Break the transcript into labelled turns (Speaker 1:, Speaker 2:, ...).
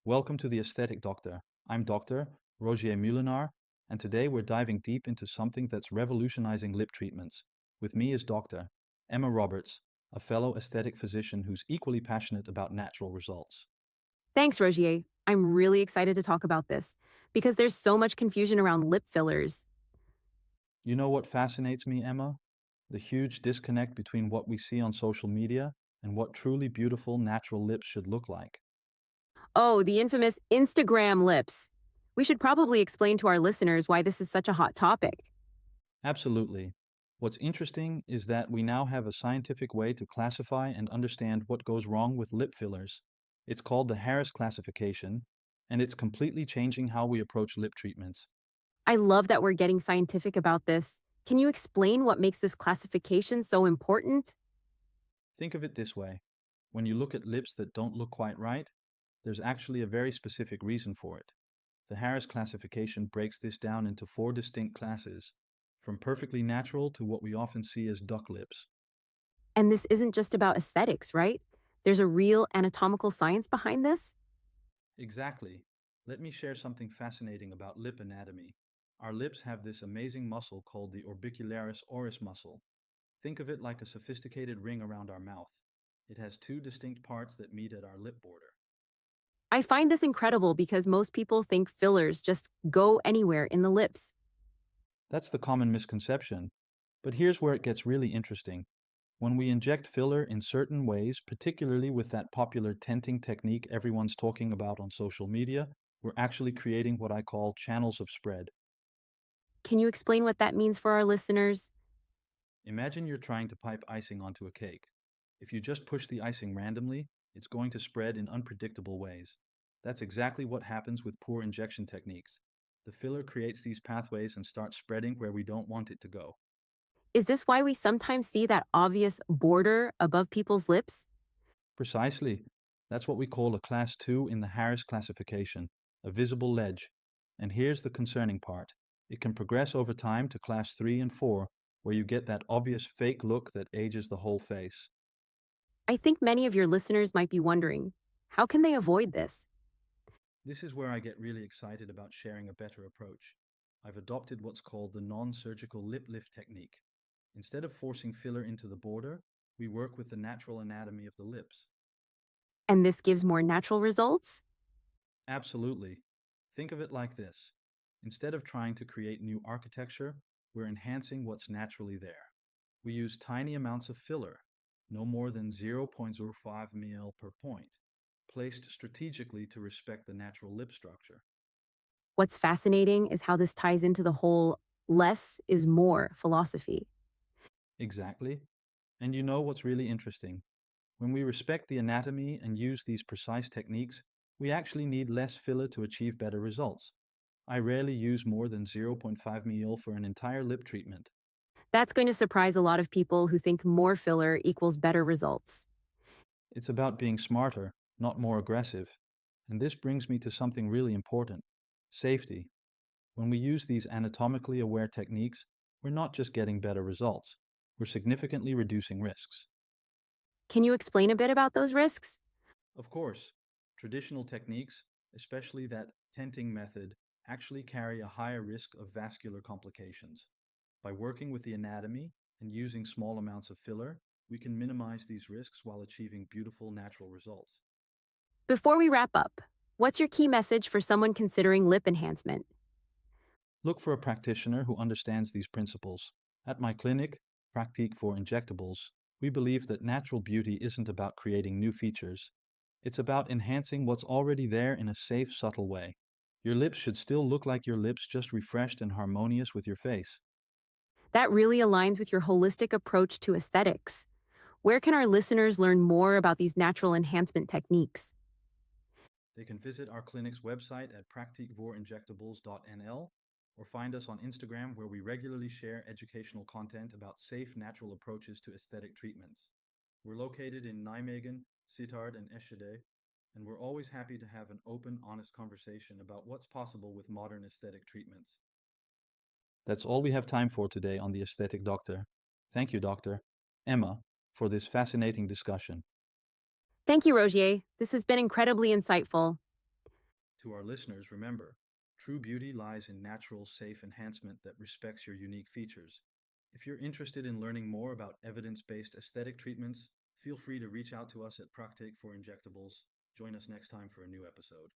Speaker 1: Welcome to the Aesthetic Doctor. I'm Dr. Rogier Meulenaar, and today we're diving deep into something that's revolutionizing lip treatments. With me is Dr. Emma Roberts, a fellow aesthetic physician who's equally passionate about natural results.
Speaker 2: Thanks, Rogier. I'm really excited to talk about this because there's so much confusion around lip fillers.
Speaker 1: You know what fascinates me, Emma? The huge disconnect between what we see on social media and what truly beautiful natural lips should look like.
Speaker 2: Oh, the infamous Instagram lips. We should probably explain to our listeners why this is such a hot topic.
Speaker 1: Absolutely. What's interesting is that we now have a scientific way to classify and understand what goes wrong with lip fillers. It's called the Harris classification, and it's completely changing how we approach lip treatments.
Speaker 2: I love that we're getting scientific about this. Can you explain what makes this classification so important?
Speaker 1: Think of it this way. When you look at lips that don't look quite right, there's actually a very specific reason for it. The Harris classification breaks this down into four distinct classes, from perfectly natural to what we often see as duck lips.
Speaker 2: And this isn't just about aesthetics, right? There's a real anatomical science behind this?
Speaker 1: Exactly. Let me share something fascinating about lip anatomy. Our lips have this amazing muscle called the orbicularis oris muscle. Think of it like a sophisticated ring around our mouth. It has two distinct parts that meet at our lip border.
Speaker 2: I find this incredible because most people think fillers just go anywhere in the lips.
Speaker 1: That's the common misconception. But here's where it gets really interesting. When we inject filler in certain ways, particularly with that popular tenting technique everyone's talking about on social media, we're actually creating what I call channels of spread.
Speaker 2: Can you explain what that means for our listeners?
Speaker 1: Imagine you're trying to pipe icing onto a cake. If you just push the icing randomly, it's going to spread in unpredictable ways. That's exactly what happens with poor injection techniques. The filler creates these pathways and starts spreading where we don't want it to go.
Speaker 2: Is this why we sometimes see that obvious border above people's lips?
Speaker 1: Precisely. That's what we call a class 2 in the Harris classification, a visible ledge. And here's the concerning part. It can progress over time to class 3 and 4, where you get that obvious fake look that ages the whole face.
Speaker 2: I think many of your listeners might be wondering, how can they avoid this?
Speaker 1: This is where I get really excited about sharing a better approach. I've adopted what's called the non-surgical lip lift technique. Instead of forcing filler into the border, we work with the natural anatomy of the lips.
Speaker 2: And this gives more natural results?
Speaker 1: Absolutely. Think of it like this. Instead of trying to create new architecture, we're enhancing what's naturally there. We use tiny amounts of filler, no more than 0.05 ml per point, placed strategically to respect the natural lip structure.
Speaker 2: What's fascinating is how this ties into the whole less is more philosophy.
Speaker 1: Exactly. And you know what's really interesting? When we respect the anatomy and use these precise techniques, we actually need less filler to achieve better results. I rarely use more than 0.5 ml for an entire lip treatment.
Speaker 2: That's going to surprise a lot of people who think more filler equals better results.
Speaker 1: It's about being smarter, not more aggressive. And this brings me to something really important: safety. When we use these anatomically aware techniques, we're not just getting better results, we're significantly reducing risks.
Speaker 2: Can you explain a bit about those risks?
Speaker 1: Of course, traditional techniques, especially that tenting method, actually carry a higher risk of vascular complications. By working with the anatomy and using small amounts of filler, we can minimize these risks while achieving beautiful natural results.
Speaker 2: Before we wrap up, what's your key message for someone considering lip enhancement?
Speaker 1: Look for a practitioner who understands these principles. At my clinic, Praktijk for Injectables, we believe that natural beauty isn't about creating new features. It's about enhancing what's already there in a safe, subtle way. Your lips should still look like your lips, just refreshed and harmonious with your face.
Speaker 2: That really aligns with your holistic approach to aesthetics. Where can our listeners learn more about these natural enhancement techniques?
Speaker 1: They can visit our clinic's website at praktijkvoorinjectables.nl or find us on Instagram, where we regularly share educational content about safe, natural approaches to aesthetic treatments. We're located in Nijmegen, Sittard, and Enschede, and we're always happy to have an open, honest conversation about what's possible with modern aesthetic treatments. That's all we have time for today on The Aesthetic Doctor. Thank you, Dr. Emma, for this fascinating discussion.
Speaker 2: Thank you, Rogier. This has been incredibly insightful.
Speaker 1: To our listeners, remember, true beauty lies in natural, safe enhancement that respects your unique features. If you're interested in learning more about evidence-based aesthetic treatments, feel free to reach out to us at Praktijk for Injectables. Join us next time for a new episode.